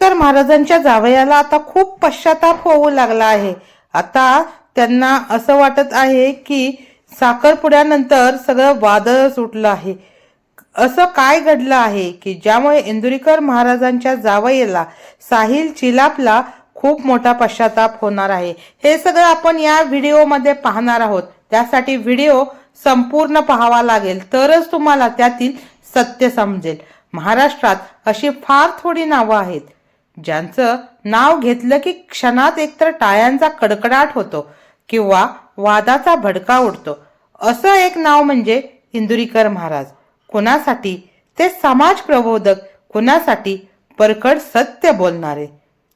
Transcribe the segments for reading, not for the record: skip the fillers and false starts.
तर महाराजांच्या जावयाला आता खूप पश्चाताप होऊ लागला आहे। आता त्यांना असं वाटत आहे की साखरपुड्यानंतर सगळं वादळ सुटलं आहे। असं काय घडलं आहे की ज्यामुळे इंदुरीकर महाराजांच्या जावयाला साहिल चिलापला खूप मोठा पश्चाताप होणार आहे। हे सगळं आपण या व्हिडिओमध्ये पाहणार आहोत। त्यासाठी व्हिडिओ संपूर्ण पाहावा लागेल, तरच तुम्हाला त्यातील सत्य समजेल। महाराष्ट्रात अशी फार थोडी नावं आहेत ज्यांचं नाव घेतलं की क्षणात एकतर टाळ्यांचा कडकडाट होतो किंवा वादाचा भडका उडतो। असं एक नाव म्हणजे इंदुरीकर महाराज। कोणासाठी ते समाज प्रबोधक, कोणासाठी परखड सत्य बोलणारे,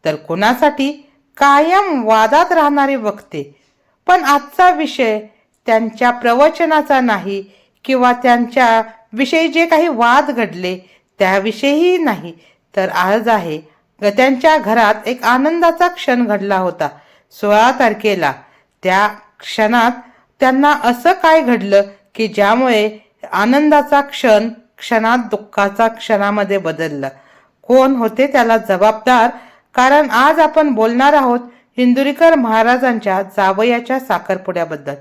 तर कोणासाठी कायम वादात राहणारे वक्ते। पण आजचा विषय त्यांच्या प्रवचनाचा नाही किंवा त्यांच्या विषयी जे काही वाद घडले त्याविषयी नाही, तर आज आहे त्यांच्या घरात एक आनंदाचा क्षण घडला होता 16 तारखेला। त्या क्षणात त्यांना असं काय घडलं की ज्यामुळे आनंदाचा क्षण क्षणात दुःखाचा क्षणामध्ये बदलला। कोण होते त्याला जबाबदार? कारण आज आपण बोलणार आहोत इंदुरीकर महाराजांच्या जावयाच्या साखरपुड्याबद्दल।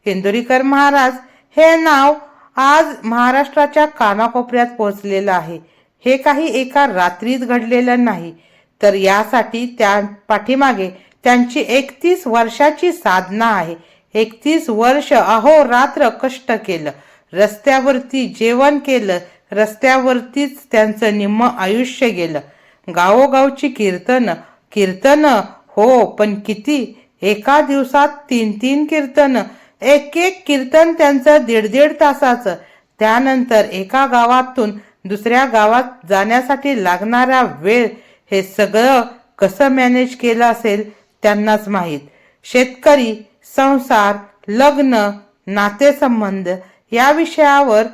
इंदुरीकर महाराज हे नाव आज महाराष्ट्राच्या कानाकोपऱ्यात पोहोचलेलं आहे। हे काही एका रात्रीत घडलेलं नाही, तर यासाठी त्या पाठीमागे त्यांची 31 वर्षाची साधना आहे। 31 वर्ष अहोरात्र कष्ट केलं, रस्त्यावरती जेवण केलं, रस्त्यावरतीच त्यांचं निम्म आयुष्य गेलं। गावोगावची कीर्तनं हो, पण किती? एका दिवसात 3 कीर्तनं, एक कीर्तन त्यांचं 1.5 तासाचं। त्यानंतर एका गावातून दुसऱ्या गावात जाण्यासाठी लागणारा वेळ, हे सगळं कसं मॅनेज केलं असेल त्यांनाच माहीत। शेतकरी, संसार, लग्न, नातेसंबंध या विषयावर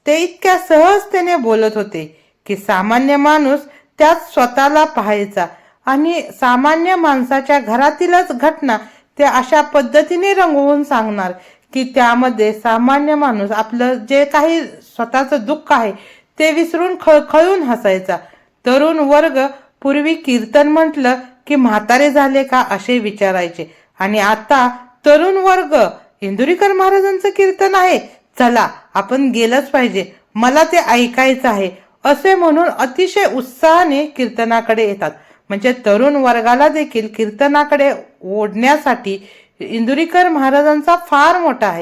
ते इतक्या सहजतेने बोलत होते की सामान्य माणूस त्यात स्वतःला पाहायचा आणि सामान्य माणसाच्या घरातीलच घटना ते अशा पद्धतीने रंगवून सांगणार की त्यामध्ये सामान्य माणूस आपलं जे काही स्वतःचं दुःख आहे ते विसरून खळखळून हसायचा। तरुण वर्ग पूर्वी कीर्तन म्हटलं की म्हातारे झाले का असे विचारायचे, आणि आता तरुण वर्ग इंदुरीकर महाराजांचं कीर्तन आहे, चला आपण गेलंच पाहिजे, मला ते ऐकायचं आहे असे म्हणून अतिशय उत्साहाने कीर्तनाकडे येतात। म्हणजे तरुण वर्गाला देखील कीर्तनाकडे ओढण्यासाठी इंदुरीकर महाराजांचा फार मोठा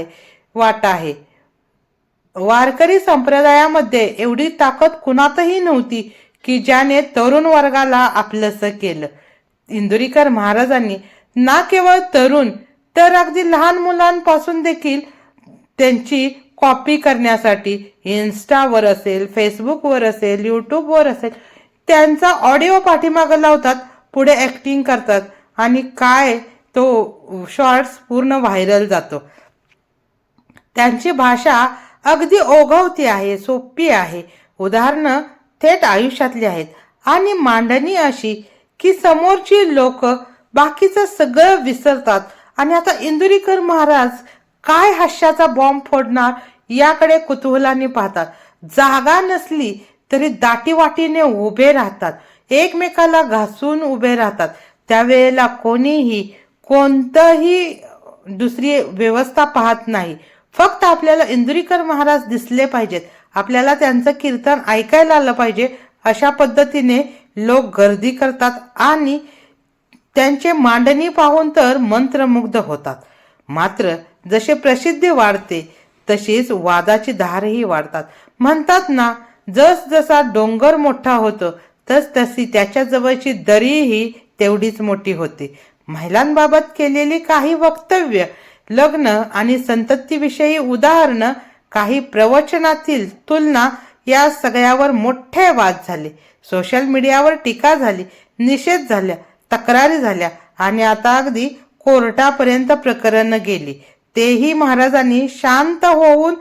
वाटा आहे। वारकरी संप्रदायामध्ये एवढी ताकद कुणातही नव्हती की ज्याने तरुण वर्गाला आपलंसं केलं। इंदुरीकर महाराजांनी ना केवळ तरुण तर अगदी लहान मुलांपासून देखील त्यांची कॉपी करण्यासाठी इन्स्टावर असेल, फेसबुकवर असेल, यूट्यूबवर असेल त्यांचा ऑडिओ पाठीमागं लावतात, पुढे ॲक्टिंग करतात आणि काय तो शॉर्ट्स पूर्ण व्हायरल जातो। त्यांची भाषा अगदी ओघवती आहे, सोपी आहे, उदाहरणं थेट आयुष्यातली आहेत आणि मांडणी अशी की समोरची लोक बाकीचं सगळं विसरतात आणि आता इंदुरीकर महाराज काय हास्याचा बॉम्ब फोडणार याकडे कुतूहलाने पाहतात। जागा नसली तरी दाटीवाटीने उभे राहतात, एकमेकाला घासून उभे राहतात। त्यावेळेला कोणीही कोणतंही दुसरी व्यवस्था पाहत नाही, फक्त आपल्याला इंदुरीकर महाराज दिसले पाहिजेत, आपल्याला त्यांचं कीर्तन ऐकायला आलं पाहिजे, अशा पद्धतीने लोक गर्दी करतात आणि त्यांचे मांडणी पाहून तर मंत्रमुग्ध होतात। मात्र जसे प्रसिद्धी वाढते तशीच वादाची धारही वाढतात। म्हणतात ना, जसा डोंगर मोठा होतो तशी त्याच्या जवळची दरीही तेवढीच मोठी होते। महिलांबाबत केलेली काही वक्तव्य, लग्न आणि संततीविषयी उदाहरणं, काही प्रवचनातील तुलना या सगळ्यावर मोठे वाद झाले। सोशल मीडियावर टीका झाली, निषेध झाल्या, तक्रारी झाल्या आणि आता अगदी कोर्टापर्यंत प्रकरणं गेली। तेही महाराजांनी शांत होऊन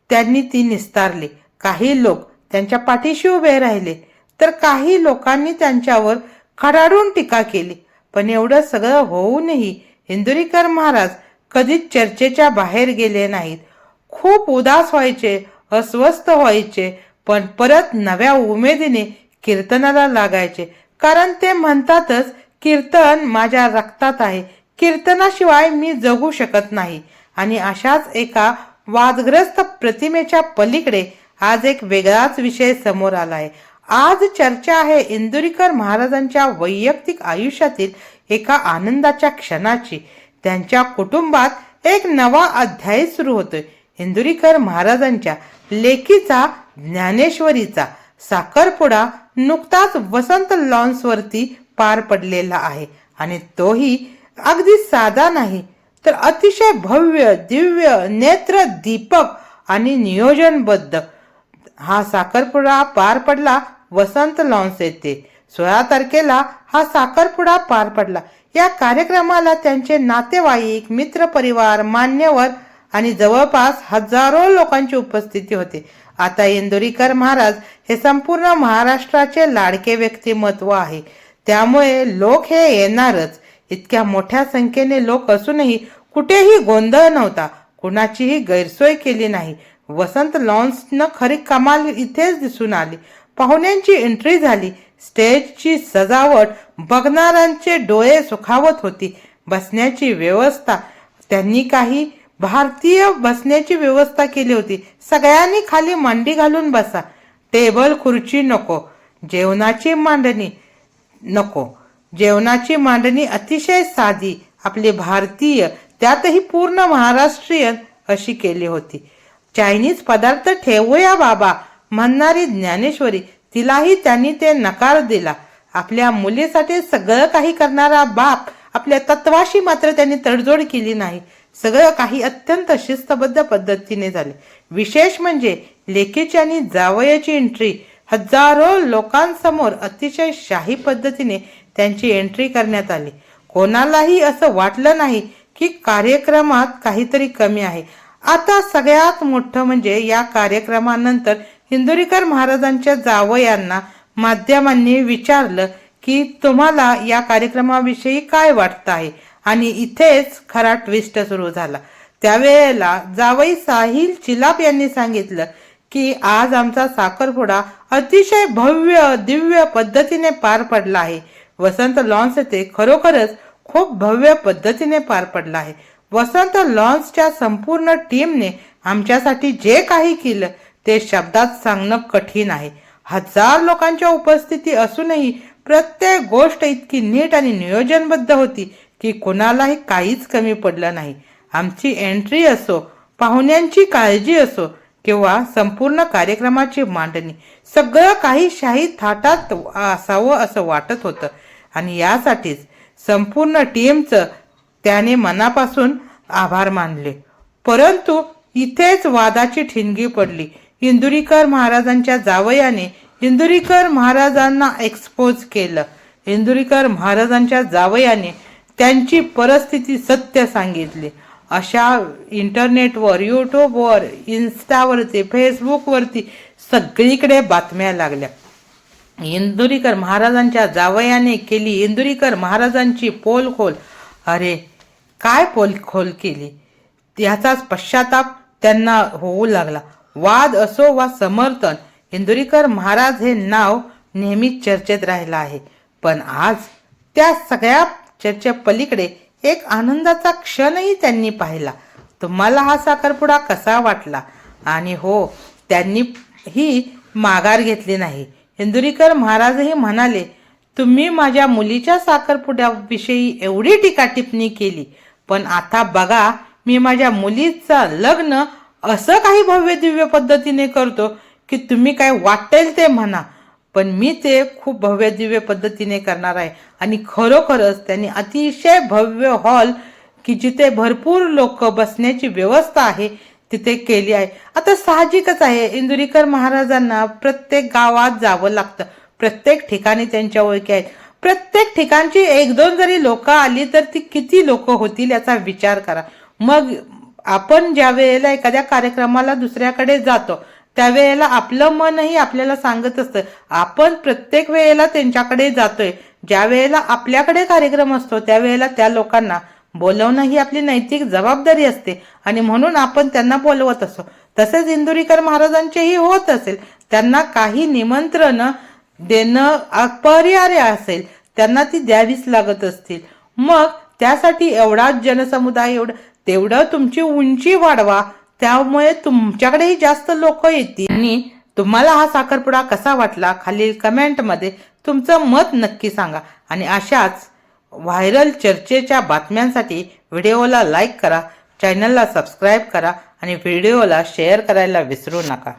त्यांनी ती निस्तारली। काही लोक त्यांच्या पाठीशी उभे राहिले तर काही लोकांनी त्यांच्यावर खडाडून टीका केली। पण एवढं सगळं होऊनही इंदुरीकर महाराज कधीच चर्चेच्या बाहेर गेले नाहीत। खूप उदास व्हायचे, अस्वस्थ व्हायचे, पण परत नव्या उमेदीने कीर्तनाला लागायचे। कारण ते म्हणतातच, कीर्तन माझ्या रक्तात आहे, कीर्तनाशिवाय मी जगू शकत नाही. आणि अशाच एका वादग्रस्त प्रतिमेच्या पलीकडे आज एक वेगळाच विषय समोर आला आहे. आज चर्चा आहे इंदुरीकर महाराजांच्या वैयक्तिक आयुष्यातील एका आनंदाच्या क्षणाची. त्यांच्या कुटुंबात एक नवा अध्याय सुरू होतोय. इंदुरीकर महाराजांच्या लेकीचा ज्ञानेश्वरीचा साखरपुडा नुकताच वसंत लॉन्सवरती पार पडलेला आहे. आणि तोही अगदी साधा नाही, तर अतिशय भव्य, दिव्य, नेत्र दीपक आणि नियोजनबद्ध. हा साखरपुडा पार पडला वसंत लॉन्स येथे. 16 तारखेला हा साखरपुडा पार पडला. या कार्यक्रमाला त्यांचे नातेवाईक, मित्रपरिवार, मान्यवर आणि जवळपास हजारो लोकांची उपस्थिती होती. आता इंदुरीकर महाराज हे संपूर्ण महाराष्ट्राचे लाडके व्यक्तिमत्व आहे, त्यामुळे लोक हे येणारच. इतक्या मोठ्या संख्येने लोक असूनही कुठेही गोंधळ नव्हता, कुणाचीही गैरसोय केली नाही. वसंत लॉन्सनं खरी कमाल इथेच दिसून आली. पाहुण्यांची एंट्री झाली. स्टेजची सजावट बघणाऱ्यांचे डोळे सुखावत होती. बसण्याची व्यवस्था, त्यांनी काही भारतीय बसण्याची व्यवस्था केली होती. सगळ्यांनी खाली मांडी घालून बसा, टेबल खुर्ची नको, जेवणाची मांडणी नको. जेवणाची मांडणी अतिशय साधी, आपली भारतीय, त्यातही पूर्ण महाराष्ट्रीयन अशी केली होती. चायनीज पदार्थ ठेवूया बाबा म्हणणारी ज्ञानेश्वरी, तिलाही त्यांनी ते नकार दिला. आपल्या मुलीसाठी सगळं काही करणारा बाप, आपल्या तत्वाशी मात्र त्यांनी तडजोड केली नाही. सगळं काही अत्यंत शिस्तबद्ध पद्धतीने झाले. विशेष म्हणजे लेकीची आणि जावयाची एंट्री. हजारो लोकांसमोर अतिशय शाही पद्धतीने त्यांची एंट्री करण्यात आली. कोणालाही असं वाटलं नाही की कार्यक्रमात काहीतरी कमी आहे. आता सगळ्यात मोठं म्हणजे या कार्यक्रमानंतर इंदुरीकर महाराजांच्या जावयांना माध्यमांनी विचारलं की तुम्हाला या कार्यक्रमाविषयी काय वाटतं आहे. आणि इथेच खरा ट्विस्ट सुरू झाला. त्यावेळेला जावई साहिल चिलाप यांनी सांगितलं की आज आमचा साखरपुडा अतिशय भव्य दिव्य पद्धतीने पार पडला आहे. वसंत लॉन्स येथे खरोखरच खूप भव्य पद्धतीने पार पडला आहे. वसंत लॉन्सच्या संपूर्ण टीमने आमच्यासाठी जे काही केलं ते शब्दात सांगणं कठीण आहे. हजार लोकांच्या उपस्थिती असूनही प्रत्येक गोष्ट इतकी नीट आणि नियोजनबद्ध होती की कोणालाही काहीच कमी पडलं नाही. आमची एंट्री असो, पाहुण्यांची काळजी असो किंवा संपूर्ण कार्यक्रमाची मांडणी, सगळं काही शाही थाटात असावं असं वाटत होतं. आणि यासाठीच संपूर्ण टीमचं त्याने मनापासून आभार मानले. परंतु इथेच वादाची ठिणगी पडली. इंदुरीकर महाराजांच्या जावयाने इंदुरीकर महाराजांना एक्सपोज केलं. इंदुरीकर महाराजांच्या जावयाने त्यांची परिस्थिती सत्य सांगितली. अशा इंटरनेटवर, यूट्यूबवर, इन्स्टावरती, फेसबुकवरती सगळीकडे बातम्या लागल्या. इंदुरीकर महाराजांच्या जावयाने केली इंदुरीकर महाराजांची पोलखोल. अरे काय पोलखोल केली याचाच पश्चाताप त्यांना होऊ लागला. वाद असो वा समर्थन, इंदुरीकर महाराज हे नाव नेहमीच चर्चेत राहिलं आहे. पण आज त्या सगळ्या चर्चे पलीकडे एक आनंदाचा क्षणही त्यांनी पाहिला. तुम्हाला हा साखरपुडा कसा वाटला? आणि हो, त्यांनी ही माघार घेतली नाही. इंदुरीकर महाराजही म्हणाले, तुम्ही माझ्या मुलीच्या साखरपुड्याविषयी एवढी टीका टिप्पणी केली, पण आता बघा मी माझ्या मुलीचं लग्न असं काही भव्य दिव्य पद्धतीने करतो की तुम्ही काय वाटेल ते म्हणा, पण मी ते खूप भव्य दिव्य पद्धतीने करणार आहे. आणि खरोखरच त्यांनी अतिशय भव्य हॉल की जिथे भरपूर लोक बसण्याची व्यवस्था आहे तिथे केली आहे. आता साहजिकच आहे, इंदुरीकर महाराजांना प्रत्येक गावात जावं लागतं, प्रत्येक ठिकाणी त्यांच्या ओळखी आहेत. प्रत्येक ठिकाणची 1-2 जरी लोक आली तर ती किती लोक होतील याचा विचार करा. मग आपण ज्या वेळेला एखाद्या कार्यक्रमाला दुसऱ्याकडे जातो त्यावेळेला आपलं मनही आपल्याला सांगत असतं आपण प्रत्येक वेळेला त्यांच्याकडे जातोय. ज्या वेळेला आपल्याकडे कार्यक्रम असतो त्यावेळेला त्या लोकांना बोलवणं ही आपली नैतिक जबाबदारी असते आणि म्हणून आपण त्यांना बोलवत असतो. तसेच इंदुरीकर महाराजांचेही होत असेल. त्यांना काही निमंत्रण देणं अपरिहार्य असेल, त्यांना ती द्यावीच लागत असतील. मग त्यासाठी एवढाच जनसमुदाय तेवढं तुमची उंची वाढवा, त्यामुळे तुमच्याकडेही जास्त लोक येतील. आणि तुम्हाला हा साखरपुडा कसा वाटला खालील कमेंटमध्ये तुमचं मत नक्की सांगा. आणि अशाच व्हायरल चर्चेच्या बातम्यांसाठी व्हिडिओला लाईक करा, चॅनलला सबस्क्राईब करा आणि व्हिडिओला शेअर करायला विसरू नका.